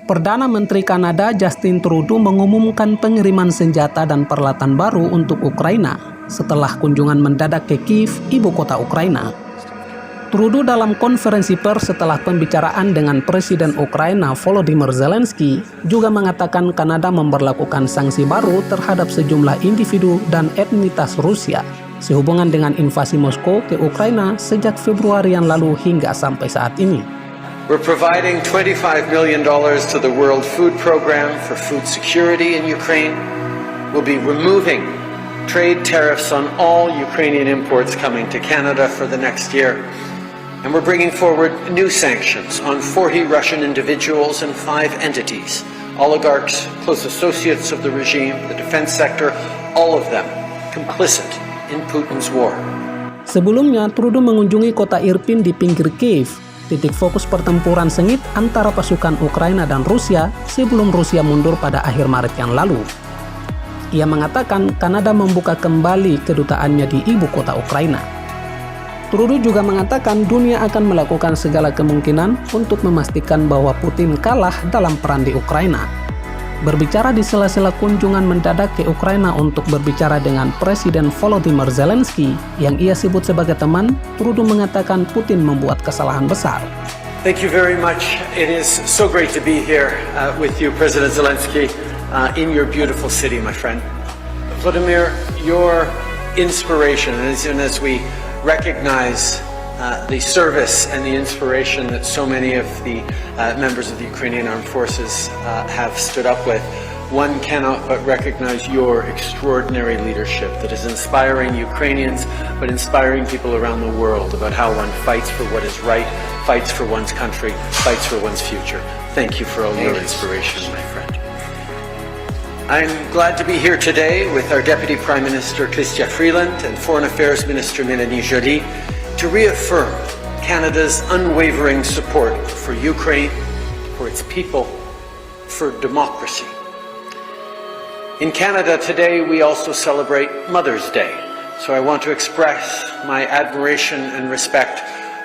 Perdana Menteri Kanada Justin Trudeau mengumumkan pengiriman senjata dan peralatan baru untuk Ukraina setelah kunjungan mendadak ke Kiev, ibu kota Ukraina. Trudeau dalam konferensi pers setelah pembicaraan dengan Presiden Ukraina Volodymyr Zelensky juga mengatakan Kanada memberlakukan sanksi baru terhadap sejumlah individu dan etnitas Rusia sehubungan dengan invasi Moskow ke Ukraina sejak Februari yang lalu hingga sampai saat ini. We're providing $25 million to the World Food Program for food security in Ukraine. We'll be removing trade tariffs on all Ukrainian imports coming to Canada for the next year. And we're bringing forward new sanctions on 40 Russian individuals and 5 entities, oligarchs, close associates of the regime, the defense sector, all of them complicit in Putin's war. Sebelumnya, Trudeau mengunjungi kota Irpin di pinggir Kiev, titik fokus pertempuran sengit antara pasukan Ukraina dan Rusia sebelum Rusia mundur pada akhir Maret yang lalu. Ia mengatakan Kanada membuka kembali kedutaannya di ibu kota Ukraina. Trudeau juga mengatakan dunia akan melakukan segala kemungkinan untuk memastikan bahwa Putin kalah dalam perang di Ukraina. Berbicara di sela-sela kunjungan mendadak ke Ukraina untuk berbicara dengan Presiden Volodymyr Zelensky yang ia sebut sebagai teman, Trudeau mengatakan Putin membuat kesalahan besar. Thank you very much. It is so great to be here with you, President Zelensky, in your beautiful city, my friend. Vladimir, your inspiration, and as we recognize the service and the inspiration that so many of the members of the Ukrainian Armed Forces have stood up with, one cannot but recognize your extraordinary leadership that is inspiring Ukrainians, but inspiring people around the world about how one fights for what is right, fights for one's country, fights for one's future. Thank you for all your inspiration, my friend. I'm glad to be here today with our Deputy Prime Minister Chrystia Freeland and Foreign Affairs Minister Mélanie Joly to reaffirm Canada's unwavering support for Ukraine, for its people, for democracy. In Canada today, we also celebrate Mother's Day, so I want to express my admiration and respect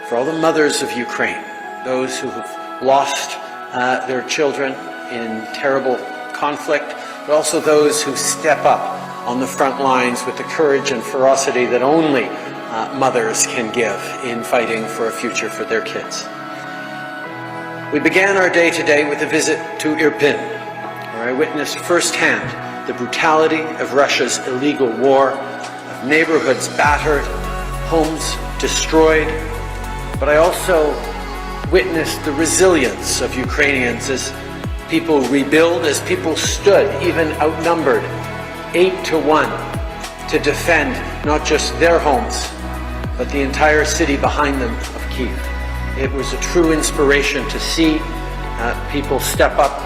for all the mothers of Ukraine, those who have lost their children in terrible conflict, but also those who step up on the front lines with the courage and ferocity that only mothers can give in fighting for a future for their kids. We began our day today with a visit to Irpin, where I witnessed firsthand the brutality of Russia's illegal war, of neighborhoods battered, homes destroyed, but I also witnessed the resilience of Ukrainians as people rebuild, as people stood, even outnumbered, 8-1, to defend not just their homes, but the entire city behind them of Kiev. It was a true inspiration to see people step up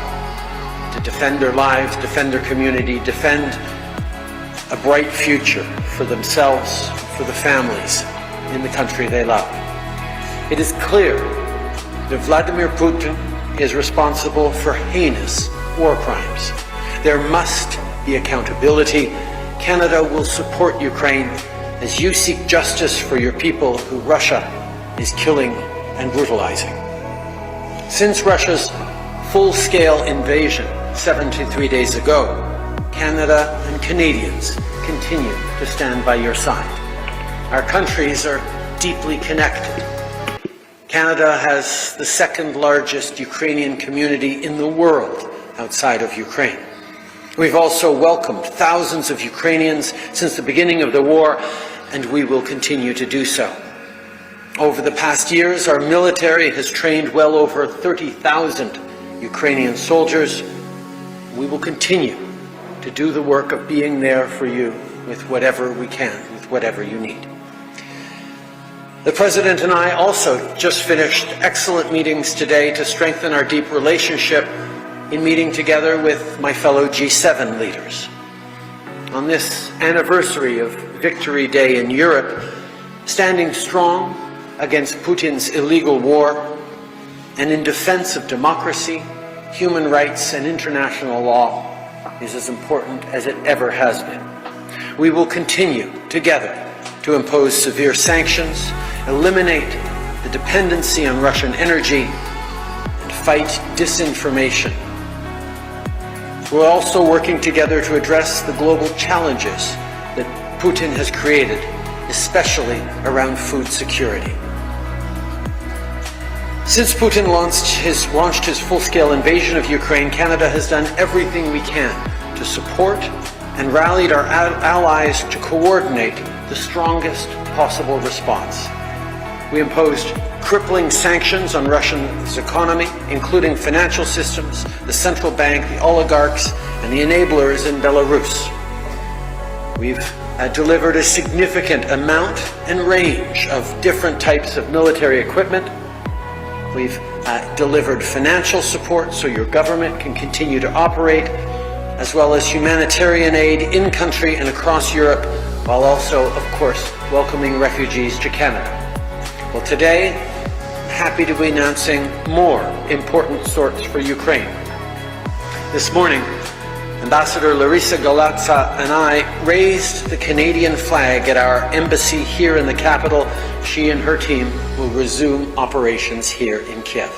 to defend their lives, defend their community, defend a bright future for themselves, for the families in the country they love. It is clear that Vladimir Putin is responsible for heinous war crimes. There must be accountability. Canada will support Ukraine as you seek justice for your people who Russia is killing and brutalizing. Since Russia's full-scale invasion 73 days ago, Canada and Canadians continue to stand by your side. Our countries are deeply connected. Canada has the second largest Ukrainian community in the world outside of Ukraine. We've also welcomed thousands of Ukrainians since the beginning of the war, and we will continue to do so. Over the past years, our military has trained well over 30,000 Ukrainian soldiers. We will continue to do the work of being there for you with whatever we can, with whatever you need. The President and I also just finished excellent meetings today to strengthen our deep relationship in meeting together with my fellow G7 leaders. On this anniversary of Victory Day in Europe, standing strong against Putin's illegal war and in defense of democracy, human rights, and international law is as important as it ever has been. We will continue together to impose severe sanctions, eliminate the dependency on Russian energy, and fight disinformation. We're also working together to address the global challenges that Putin has created, especially around food security. Since Putin launched his full-scale invasion of Ukraine, Canada has done everything we can to support and rallied our allies to coordinate the strongest possible response. We imposed crippling sanctions on Russia's economy, including financial systems, the central bank, the oligarchs, and the enablers in Belarus. We've delivered a significant amount and range of different types of military equipment. We've delivered financial support so your government can continue to operate, as well as humanitarian aid in country and across Europe, while also, of course, welcoming refugees to Canada. Well, today, I'm happy to be announcing more important sorts for Ukraine. This morning, Ambassador Larissa Galatza and I raised the Canadian flag at our embassy here in the capital. She and her team will resume operations here in Kiev.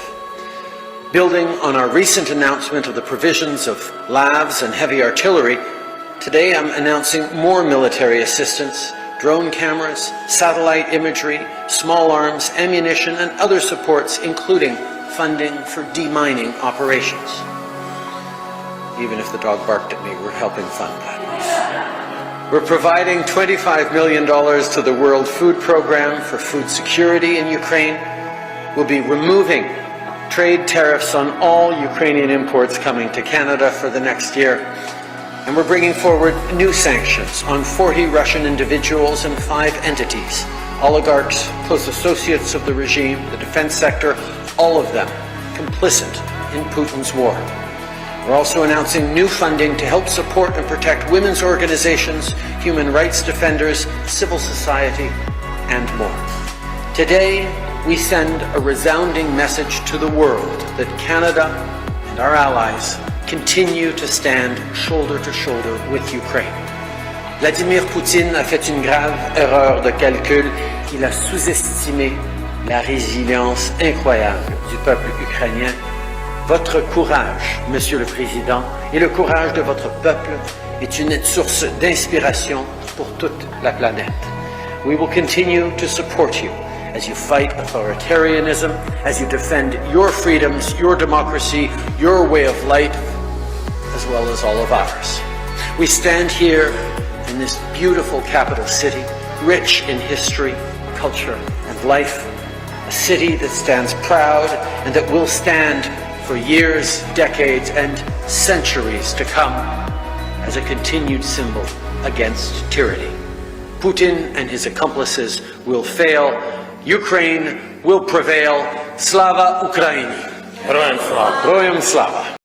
Building on our recent announcement of the provisions of LAVs and heavy artillery, today I'm announcing more military assistance, drone cameras, satellite imagery, small arms, ammunition, and other supports, including funding for demining operations. Even if the dog barked at me, we're helping fund that. We're providing $25 million to the World Food Program for food security in Ukraine. We'll be removing trade tariffs on all Ukrainian imports coming to Canada for the next year. And we're bringing forward new sanctions on 40 Russian individuals and 5 entities, oligarchs, close associates of the regime, the defense sector, all of them complicit in Putin's war. We're also announcing new funding to help support and protect women's organizations, human rights defenders, civil society, and more. Today, we send a resounding message to the world that Canada and our allies continue to stand shoulder to shoulder with Ukraine. Vladimir Poutine a fait une grave erreur de calcul. Il a sous-estimé la résilience incroyable du peuple ukrainien. Votre courage, Monsieur le Président, et le courage de votre peuple est une source d'inspiration pour toute la planète. We will continue to support you as you fight authoritarianism, as you defend your freedoms, your democracy, your way of life, as well as all of ours. We stand here in this beautiful capital city, rich in history, culture, and life, a city that stands proud and that will stand for years, decades, and centuries to come as a continued symbol against tyranny. Putin and his accomplices will fail. Ukraine will prevail. Slava Ukraini! Heroям slava!